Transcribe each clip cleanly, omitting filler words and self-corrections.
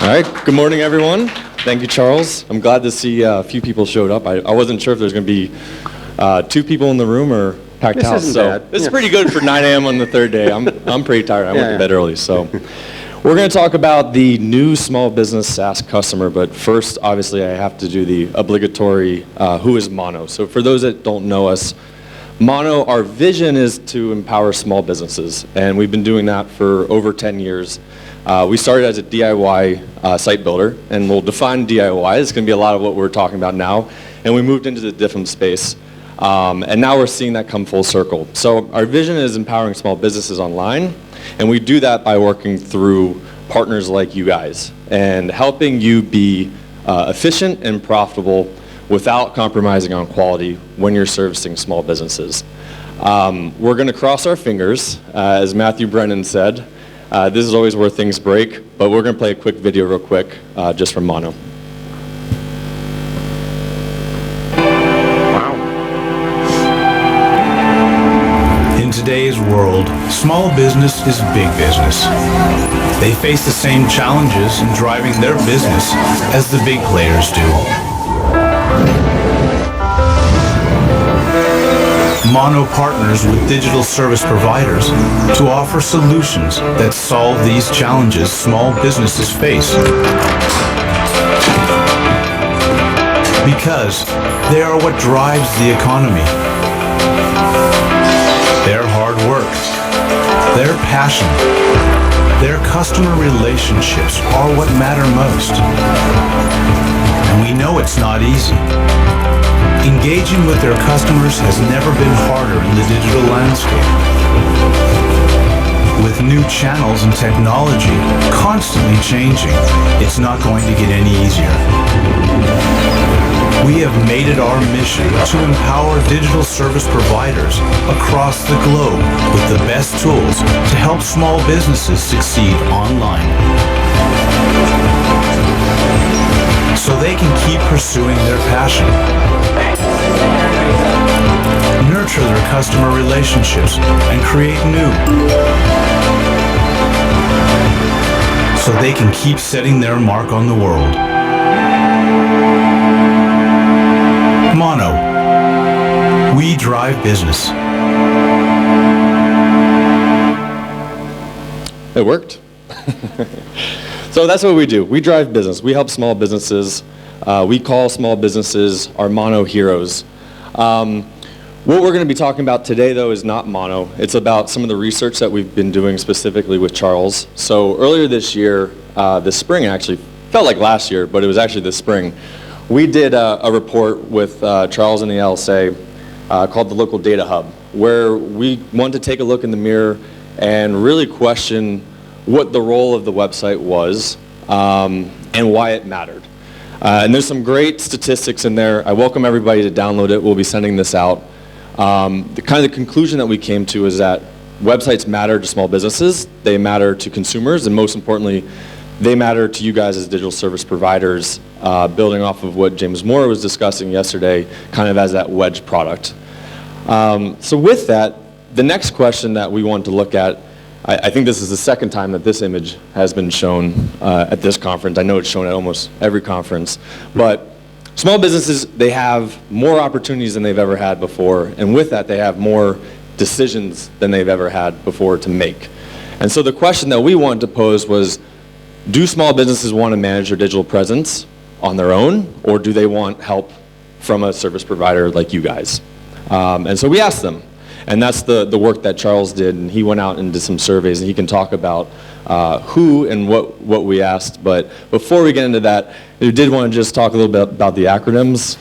All right, good morning, everyone. Thank you, Charles. I'm glad to see a few people showed up. I wasn't sure if there's going to be 2 people in the room or packed This house. isn't So bad. this is pretty good for 9 a.m. on the third day. I'm pretty tired. I went to bed early. So we're going to talk about the new Small Business SaaS Customer. But first, obviously, I have to do the obligatory who is Mono. So for those that don't know us, Mono, our vision is to empower small businesses. And we've been doing that for over 10 years. We started as a DIY site builder, and we'll define DIY. It's going to be a lot of what we're talking about now. And we moved into the different space. And now we're seeing that come full circle. So our vision is empowering small businesses online, and we do that by working through partners like you guys and helping you be efficient and profitable without compromising on quality when you're servicing small businesses. We're going to cross our fingers, as Matthew Brennan said. This is always where things break, but we're going to play a quick video real quick just from Mono. In today's world, small business is big business. They face the same challenges in driving their business as the big players do. Mono partners with digital service providers to offer solutions that solve these challenges small businesses face. Because they are what drives the economy. Their hard work, their passion, their customer relationships are what matter most. And we know it's not easy. Engaging with their customers has never been harder in the digital landscape. With new channels and technology constantly changing, it's not going to get any easier. We have made it our mission to empower digital service providers across the globe with the best tools to help small businesses succeed online, so they can keep pursuing their passion, nurture their customer relationships, and create new, so they can keep setting their mark on the world. Mono, we drive business. It worked. So that's what we do. We drive business. We help small businesses. We call small businesses our Mono heroes. What we're going to be talking about today, though, is not Mono. It's about some of the research that we've been doing specifically with Charles. So earlier this year, this spring actually, felt like last year, but it was actually this spring, we did a report with Charles and the LSA called the Local Data Hub, where we wanted to take a look in the mirror and really question what the role of the website was and why it mattered. And there's some great statistics in there. I welcome everybody to download it. We'll be sending this out. The conclusion that we came to is that websites matter to small businesses, they matter to consumers, and most importantly, they matter to you guys as digital service providers, building off of what James Moore was discussing yesterday, kind of as that wedge product. So with that, the next question that we want to look at, I think this is the second time that this image has been shown at this conference. I know it's shown at almost every conference, but small businesses, they have more opportunities than they've ever had before, and with that, they have more decisions than they've ever had before to make. And so the question that we wanted to pose was, do small businesses want to manage their digital presence on their own, or do they want help from a service provider like you guys? And so we asked them, and that's the work that Charles did, and he went out and did some surveys, and he can talk about who and what we asked. But before we get into that, we did want to just talk a little bit about the acronyms,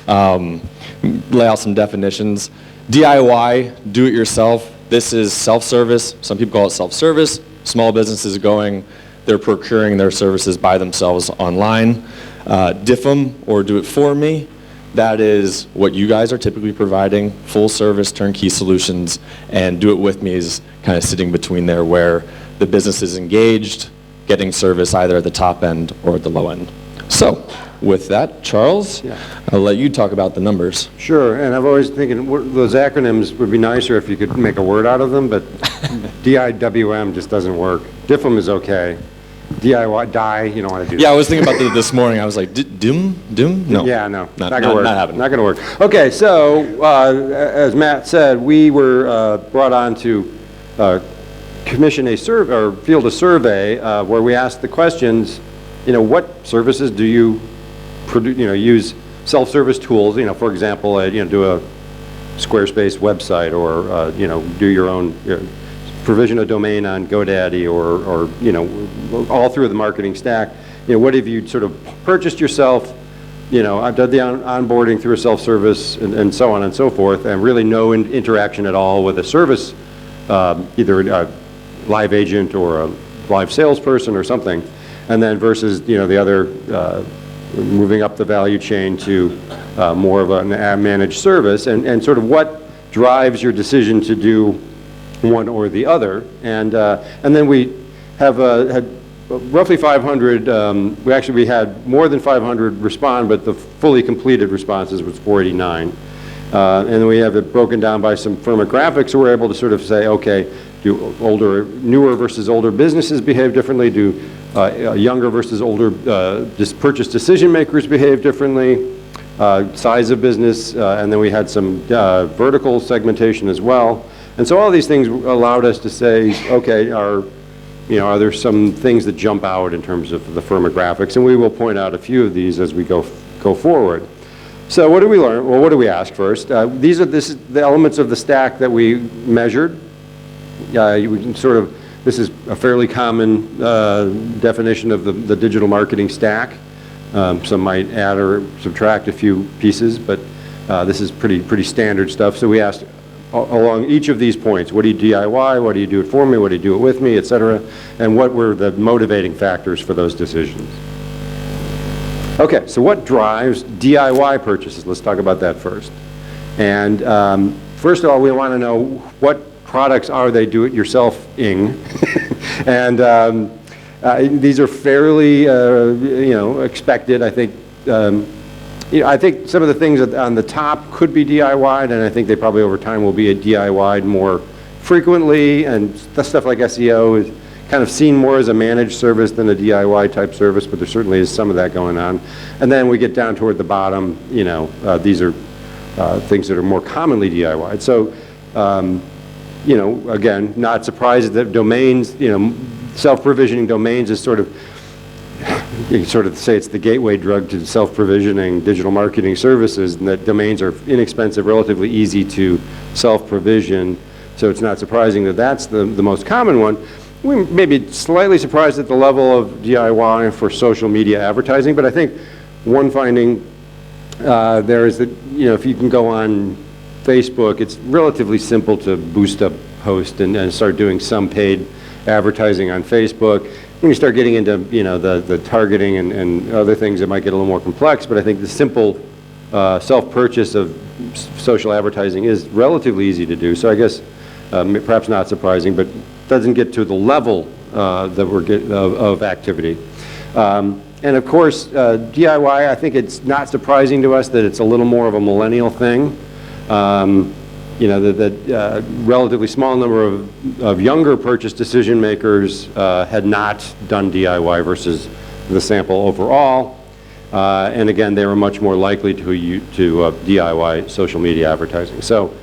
lay out some definitions. DIY, do it yourself. This is self-service. Some people call it self-service. Small businesses they're procuring their services by themselves online. DIFM, or do it for me. That is what you guys are typically providing, full service turnkey solutions, and do it with me is kind of sitting between there where the business is engaged, getting service either at the top end or at the low end. So with that, Charles, I'll let you talk about the numbers. Sure, and I've always thinking those acronyms would be nicer if you could make a word out of them, but DIWM just doesn't work. DIFM is okay. DIY, you don't want to do that. Yeah, I was thinking about that this morning. I was like, Doom? No. Yeah, no, Not gonna work. Not happening. Not gonna work. Okay, so, as Matt said, we were brought on to commission a survey, or field a survey, where we asked the questions, what services do you use self-service tools, for example, do a Squarespace website, or, do your own, provision a domain on GoDaddy, or all through the marketing stack. What have you sort of purchased yourself? I've done the onboarding through a self-service and so on and so forth, and really no interaction at all with a service, either a live agent or a live salesperson or something. And then versus, the other, moving up the value chain to more of a managed service, and sort of what drives your decision to do one or the other. And then we have had roughly 500, we had more than 500 respond, but the fully completed responses was 489. And then we have it broken down by some firmographics, so we're able to sort of say, okay, do newer versus older businesses behave differently? Do younger versus older purchase decision makers behave differently? Size of business, and then we had some vertical segmentation as well. And so all these things allowed us to say, okay, are there some things that jump out in terms of the firmographics? And we will point out a few of these as we go forward. So what did we learn? Well, what did we ask first? This is the elements of the stack that we measured. We can this is a fairly common definition of the digital marketing stack. Some might add or subtract a few pieces, but this is pretty standard stuff. So we asked along each of these points, what do you DIY, what do you do it for me, what do you do it with me, etc., and what were the motivating factors for those decisions. Okay, so what drives DIY purchases? Let's talk about that first. And first of all, we want to know what products are they do-it-yourself-ing. And these are fairly, expected. I think, I think some of the things on the top could be DIY'd, and I think they probably over time will be DIY'd more frequently. And stuff like SEO is kind of seen more as a managed service than a DIY type service, but there certainly is some of that going on. And then we get down toward the bottom. These are things that are more commonly DIY'd. So, again, not surprised that domains, self-provisioning domains is sort of, you can sort of say it's the gateway drug to self-provisioning digital marketing services, and that domains are inexpensive, relatively easy to self-provision. So it's not surprising that that's the most common one. We may be slightly surprised at the level of DIY for social media advertising, but I think one finding there is that, if you can go on Facebook, it's relatively simple to boost a post and start doing some paid advertising on Facebook. When you start getting into the targeting and other things, it might get a little more complex, but I think the simple self-purchase of social advertising is relatively easy to do. So I guess perhaps not surprising, but doesn't get to the level that we're of activity. And of course, DIY, I think it's not surprising to us that it's a little more of a millennial thing. That relatively small number of younger purchase decision makers had not done DIY versus the sample overall. And again, they were much more likely to DIY social media advertising. So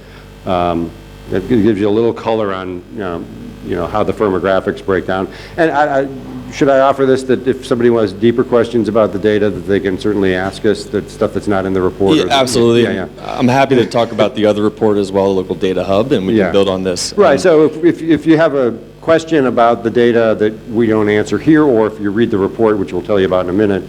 it gives you a little color on how the firmographics break down. And should I offer this, that if somebody wants deeper questions about the data, that they can certainly ask us, that stuff that's not in the report? Yeah, absolutely. Yeah. I'm happy to talk about the other report as well, the local data hub, and we can build on this. Right, so if you have a question about the data that we don't answer here, or if you read the report, which we'll tell you about in a minute,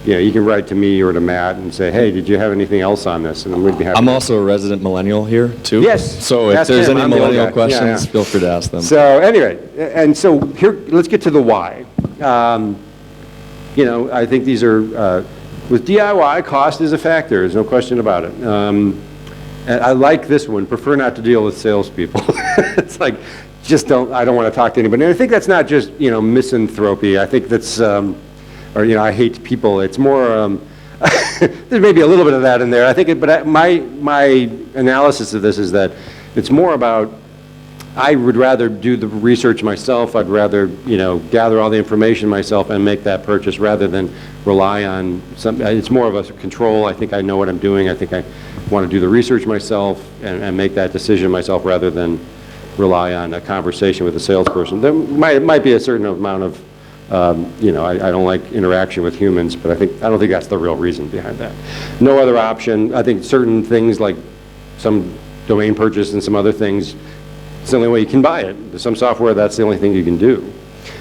you can write to me or to Matt and say, hey, did you have anything else on this? And we'd be happy. I'm also a resident millennial here, too. Yes. So if there's any millennial questions, Yeah. feel free to ask them. So anyway, and so here, let's get to the why. I think these are, with DIY, cost is a factor. There's no question about it. And I like this one, prefer not to deal with salespeople. It's like, I don't want to talk to anybody. And I think that's not just, misanthropy. I think that's, I hate people. It's more, there may be a little bit of that in there. I think, but my analysis of this is that it's more about I would rather do the research myself. I'd rather, gather all the information myself and make that purchase rather than rely on it's more of a control. I think I know what I'm doing. I think I want to do the research myself and make that decision myself rather than rely on a conversation with a salesperson. There might be a certain amount of, I don't like interaction with humans, but I don't think that's the real reason behind that. No other option. I think certain things like some domain purchase and some other things, it's the only way you can buy it. There's some software, that's the only thing you can do.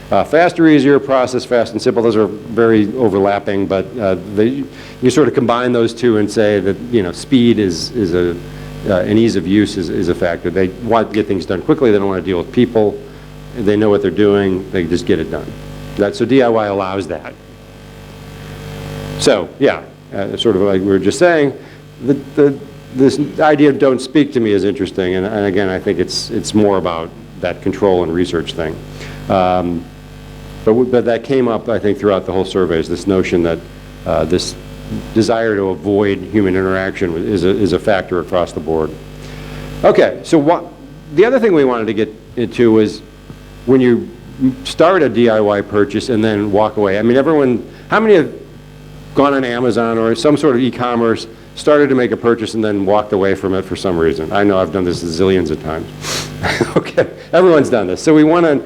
Faster, easier, process, fast and simple, those are very overlapping, but you sort of combine those two and say that, speed and ease of use is a factor. They want to get things done quickly, they don't want to deal with people, they know what they're doing, they just get it done. So DIY allows that. So, yeah, sort of like we were just saying, this idea of don't speak to me is interesting, and again, I think it's more about that control and research thing. But that came up, I think, throughout the whole survey, is this notion that this desire to avoid human interaction is a factor across the board. Okay, so the other thing we wanted to get into was when you start a DIY purchase and then walk away. I mean, how many have gone on Amazon or some sort of e-commerce, started to make a purchase and then walked away from it for some reason? I know I've done this zillions of times. Okay, everyone's done this. So we wanted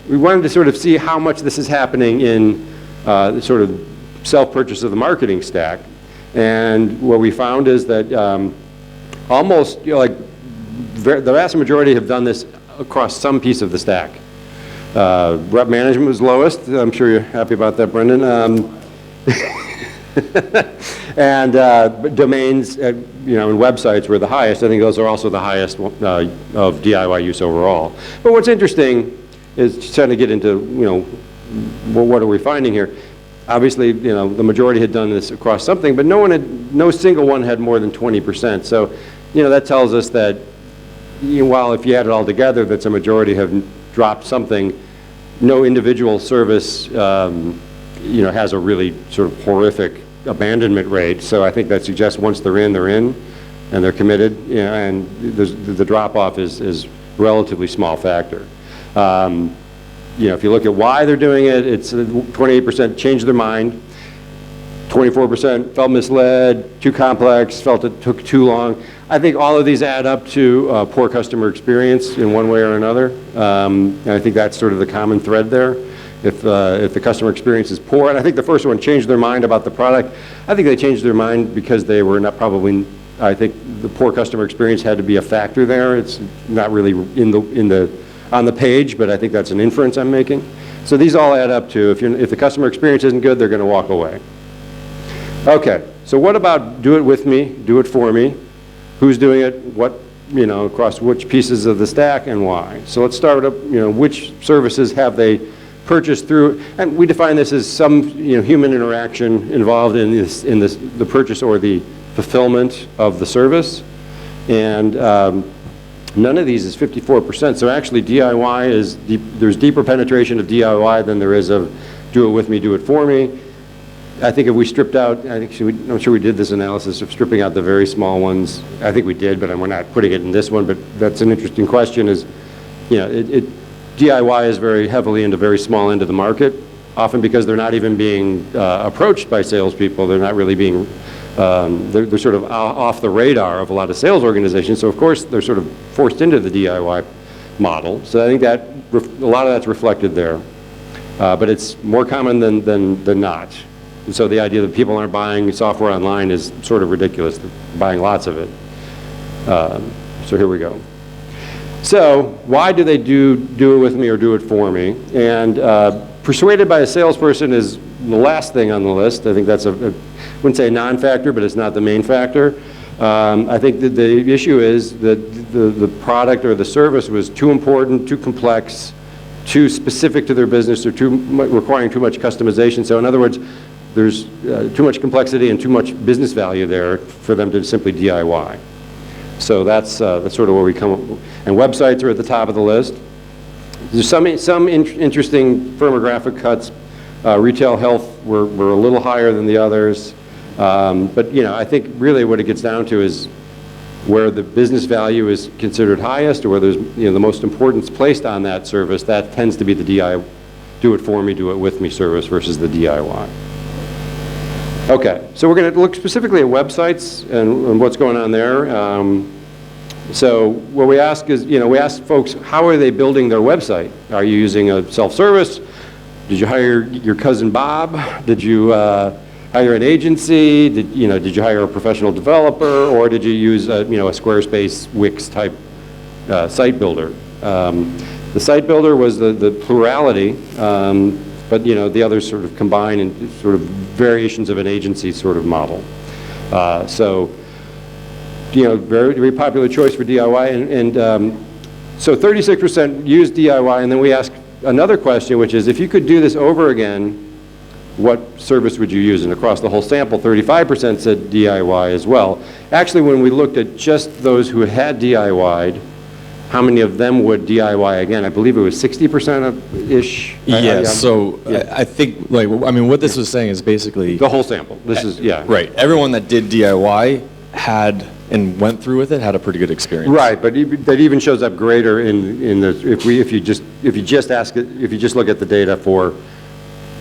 to sort of see how much this is happening in the sort of self-purchase of the marketing stack. And what we found is that almost, the vast majority have done this across some piece of the stack. Rep management was lowest. I'm sure you're happy about that, Brendan. And domains, and websites were the highest. I think those are also the highest of DIY use overall. But what's interesting is trying to get into, what are we finding here? Obviously, the majority had done this across something, but no single one had more than 20%. So, that tells us that, while if you add it all together, that's a majority have dropped something, no individual service, has a really sort of horrific abandonment rate. So I think that suggests once they're in, and they're committed, and the drop-off is relatively small factor. If you look at why they're doing it, it's 28% changed their mind, 24% felt misled, too complex, felt it took too long. I think all of these add up to poor customer experience in one way or another. And I think that's sort of the common thread there. If the customer experience is poor, and I think the first one changed their mind about the product. I think they changed their mind because they were not probably. I think the poor customer experience had to be a factor there. It's not really on the page, but I think that's an inference I'm making. So these all add up to if the customer experience isn't good, they're going to walk away. Okay, so what about do it with me, do it for me? Who's doing it? What, across which pieces of the stack and why? So let's start up, which services have they purchased through, and we define this as some, human interaction involved in the purchase or the fulfillment of the service. And none of these is 54%. So actually DIY there's deeper penetration of DIY than there is of do it with me, do it for me. I think if we stripped out, I'm sure we did this analysis of stripping out the very small ones. I think we did, but we're not putting it in this one, but that's an interesting question is, DIY is very heavily into very small end of the market, often because they're not even being approached by salespeople. They're not really being, they're sort of off the radar of a lot of sales organizations. So of course they're sort of forced into the DIY model. So I think that a lot of that's reflected there, but it's more common than not. And so the idea that people aren't buying software online is sort of ridiculous. They're buying lots of it. So here we go. So why do they do it with me or do it for me? And persuaded by a salesperson is the last thing on the list. I think that's I wouldn't say a non-factor, but it's not the main factor. I think that the issue is that the product or the service was too important, too complex, too specific to their business, or requiring too much customization. So in other words, there's too much complexity and too much business value there for them to simply DIY. So that's sort of where we come up. And websites are at the top of the list. There's some interesting firmographic cuts. Retail health were a little higher than the others. But I think really what it gets down to is where the business value is considered highest, or where there's the most importance placed on that service, that tends to be the do it for me, do it with me service versus the DIY. Okay, so we're going to look specifically at websites and what's going on there. So what we ask is, we ask folks, how are they building their website? Are you using a self-service? Did you hire your cousin Bob? Did you hire an agency? Did you hire a professional developer, or did you use a Squarespace, Wix type site builder? The site builder was the plurality, but the others sort of combine in sort of variations of an agency sort of model. Very, very popular choice for DIY, and so 36% use DIY, and then we ask another question, which is, if you could do this over again, what service would you use? And across the whole sample, 35% said DIY as well. Actually, when we looked at just those who had DIY'd, how many of them would DIY again? I believe it was 60%-ish. Yes, so I think, what this was saying is basically... The whole sample. This is, yeah. Right. Everyone that did DIY had and went through with it had a pretty good experience. Right, but that even shows up greater in the if you just look at the data for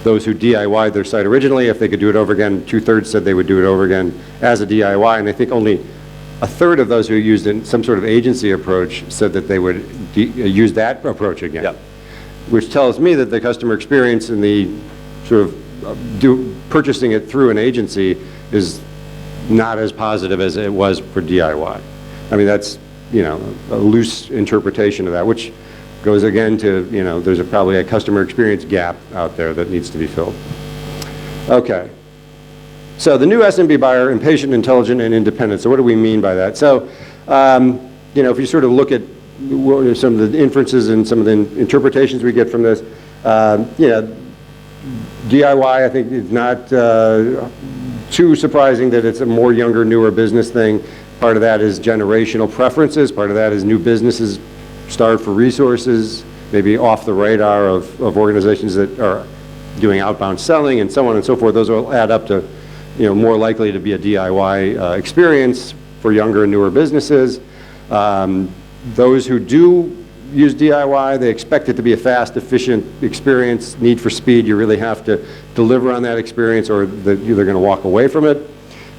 those who DIY'd their site originally, if they could do it over again, 2/3 said they would do it over again as a DIY, and I think only 1/3 of those who used some sort of agency approach said that they would use that approach again. Yep. Which tells me that the customer experience in the sort of purchasing it through an agency is not as positive as it was for DIY. I mean, that's, a loose interpretation of that, which goes again to, there's probably a customer experience gap out there that needs to be filled. Okay. So the new SMB buyer, impatient, intelligent, and independent. So what do we mean by that? So, if you sort of look at what are some of the inferences and some of the interpretations we get from this, DIY, I think, is not too surprising that it's a more younger, newer business thing. Part of that is generational preferences. Part of that is new businesses starved for resources, maybe off the radar of organizations that are doing outbound selling and so on and so forth. Those will add up to, more likely to be a DIY experience for younger and newer businesses. Those who do use DIY, they expect it to be a fast, efficient experience. Need for speed, you really have to deliver on that experience, or they're going to walk away from it.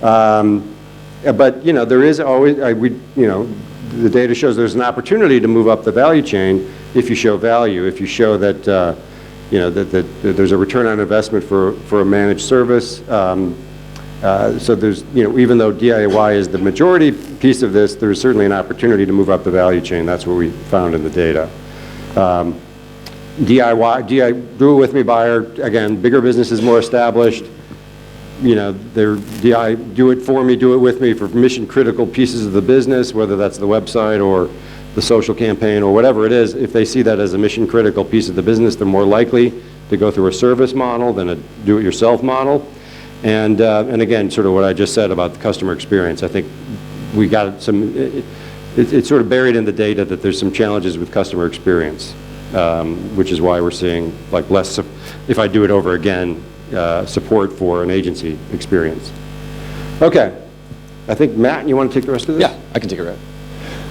But there is always, the data shows there's an opportunity to move up the value chain if you show value, if you show that that there's a return on investment for a managed service. So there's, even though DIY is the majority piece of this, there's certainly an opportunity to move up the value chain. That's what we found in the data. DIY, do it with me buyer, again, bigger businesses, more established. They're do it for me, do it with me for mission critical pieces of the business, whether that's the website or the social campaign or whatever it is. If they see that as a mission critical piece of the business, they're more likely to go through a service model than a do-it-yourself model. And again, sort of what I just said about the customer experience, I think we got some, it's sort of buried in the data that there's some challenges with customer experience, which is why we're seeing like less, if I do it over again, support for an agency experience. Okay, I think Matt, you want to take the rest of this? Yeah, I can take it right.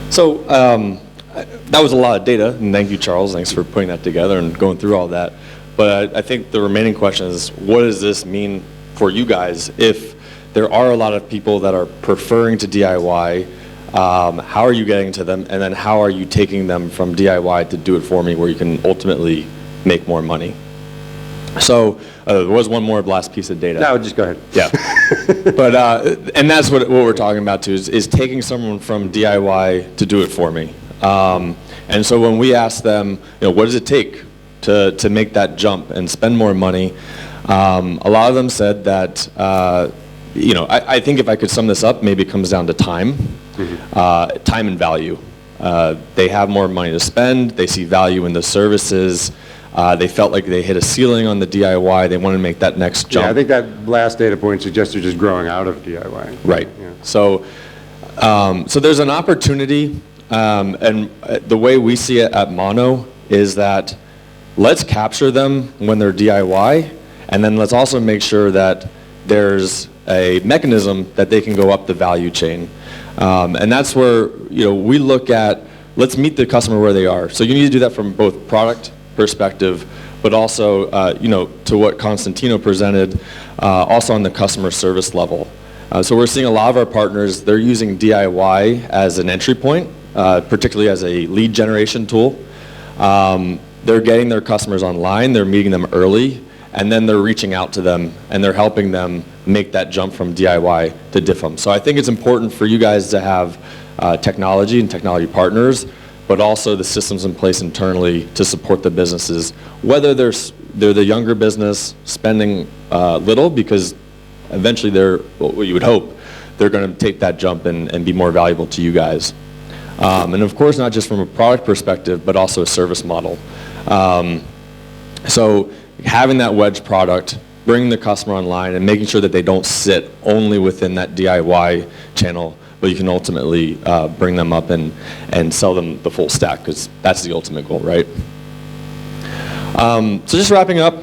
So that was a lot of data, and thank you, Charles. Thanks for putting that together and going through all that. But I think the remaining question is, what does this mean for you guys if there are a lot of people that are preferring to DIY? How are you getting to them, and then how are you taking them from DIY to do it for me, where you can ultimately make more money? So there was one more last piece of data. No, just go ahead. Yeah, but and that's what we're talking about too, is taking someone from DIY to do it for me. And so when we ask them, what does it take to make that jump and spend more money? A lot of them said that, I think if I could sum this up, maybe it comes down to time, time and value. They have more money to spend, they see value in the services, they felt like they hit a ceiling on the DIY, they want to make that next jump. Yeah, I think that last data point suggests they're just growing out of DIY. Right. Yeah. So, so there's an opportunity, and the way we see it at Mono is that let's capture them when they're DIY, and then let's also make sure that there's a mechanism that they can go up the value chain. And that's where, we look at, let's meet the customer where they are. So you need to do that from both product perspective, but also, to what Constantino presented, also on the customer service level. So we're seeing a lot of our partners, they're using DIY as an entry point, particularly as a lead generation tool. They're getting their customers online, they're meeting them early, and then they're reaching out to them, and they're helping them make that jump from DIY to DIFM. So I think it's important for you guys to have technology and technology partners, but also the systems in place internally to support the businesses, whether they're the younger business spending little, because eventually what you would hope, they're going to take that jump and be more valuable to you guys. And of course, not just from a product perspective, but also a service model. So having that wedge product, bringing the customer online, and making sure that they don't sit only within that DIY channel, but you can ultimately bring them up and sell them the full stack, because that's the ultimate goal, right? So just wrapping up,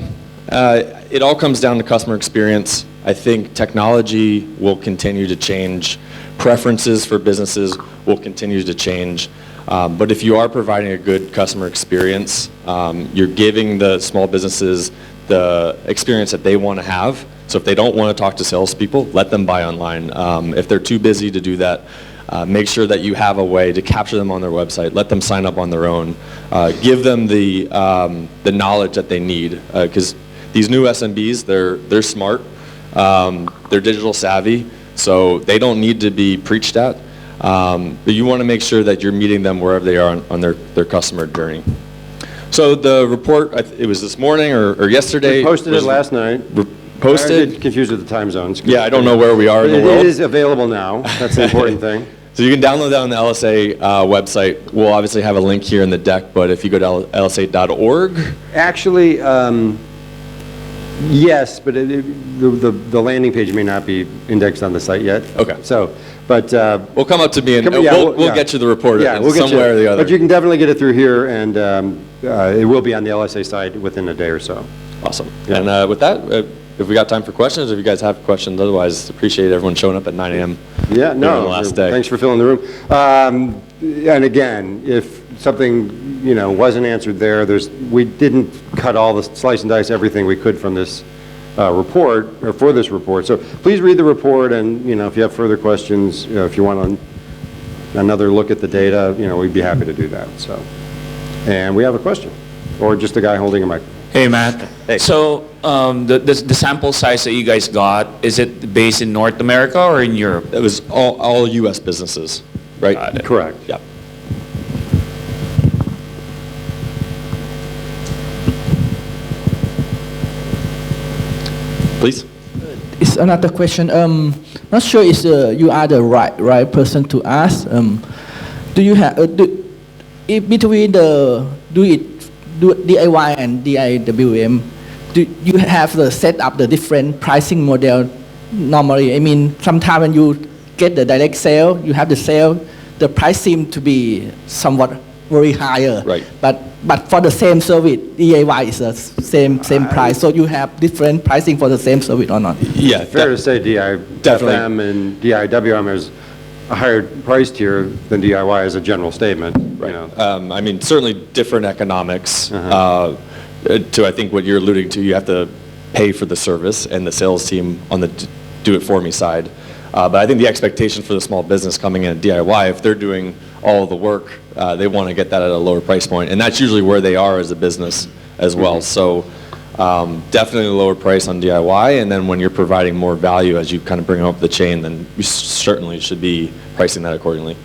it all comes down to customer experience. I think technology will continue to change. Preferences for businesses will continue to change. But if you are providing a good customer experience, you're giving the small businesses the experience that they want to have. So if they don't want to talk to salespeople, let them buy online. If they're too busy to do that, make sure that you have a way to capture them on their website. Let them sign up on their own. Give them the knowledge that they need, because these new SMBs, they're smart. They're digital savvy, so they don't need to be preached at. But you want to make sure that you're meeting them wherever they are on their customer journey. So the report, it was this morning or yesterday. We posted it last night. Posted. I get confused with the time zones. Yeah, I don't know where we are in the world. It is available now. That's the important thing. So you can download that on the LSA website. We'll obviously have a link here in the deck, but if you go to lsa.org. Actually, yes, but the landing page may not be indexed on the site yet. Okay. So, but We'll come up to me and yeah, we'll get you the report we'll get somewhere or the other. But you can definitely get it through here, and it will be on the LSA site within a day or so. Awesome. Yeah. And with that, if we got time for questions, if you guys have questions, otherwise appreciate everyone showing up at 9 a.m. Yeah, no, the last day. Thanks for filling the room. And again, if something, wasn't answered there, we didn't cut all the slice and dice everything we could from this report, or for this report. So please read the report, and, if you have further questions, if you want another look at the data, we'd be happy to do that, so. And we have a question, or just a guy holding a microphone. Hey, Matt. Hey. So the sample size that you guys got, is it based in North America or in Europe? It was all U.S. businesses, right? Got it. Correct. Yeah. Please. It's another question. Not sure if you are the right person to ask. Do you have between the do DIY and DIWM? Do you have the set up the different pricing model normally? I mean, sometimes when you get the direct sale, you have the sale, the price seems to be somewhat very higher. Right. But for the same service, DIY is the same price. So you have different pricing for the same service or not? Yeah. Fair to say DIFM and DIWM is a higher price tier than DIY as a general statement. Right. I mean, certainly different economics. To I think what you're alluding to, you have to pay for the service and the sales team on the do-it-for-me side. But I think the expectation for the small business coming in at DIY, if they're doing all of the work, they want to get that at a lower price point. And that's usually where they are as a business as well. So definitely a lower price on DIY. And then when you're providing more value as you kind of bring up the chain, then you certainly should be pricing that accordingly.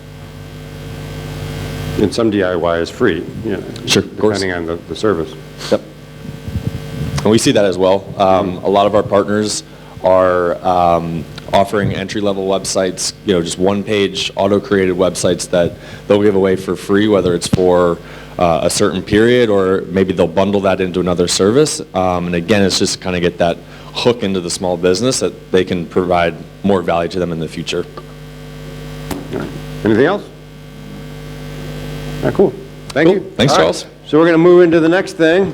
And some DIY is free, Sure, of course. depending on the service. Yep. And we see that as well. A lot of our partners are offering entry-level websites, just one-page auto-created websites that they'll give away for free, whether it's for a certain period or maybe they'll bundle that into another service. And again, it's just kind of get that hook into the small business that they can provide more value to them in the future. All right. Anything else? Cool. Thank you. Thanks, All right. Charles. So we're going to move into the next thing.